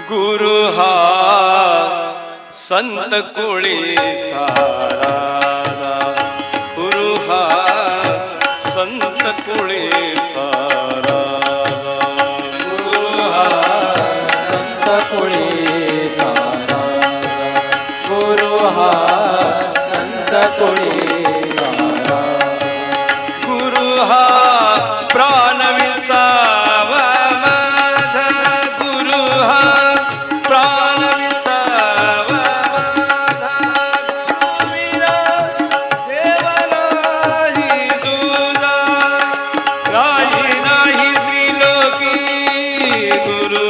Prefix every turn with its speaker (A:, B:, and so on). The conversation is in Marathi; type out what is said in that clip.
A: गुरु हा संत कोळीचा राजा, गुरु हा संत कोळीचा राजा, गुरु हा
B: संत कोळीचा राजा, गुरु हा संत कोळीचा राजा,
A: गुरु हा प्राण विसावा माझा, गुरु हा प्राण विसावा माझा, गुरुविना देव नाही तुझा, नाही नाही त्रिलोकी, गुरु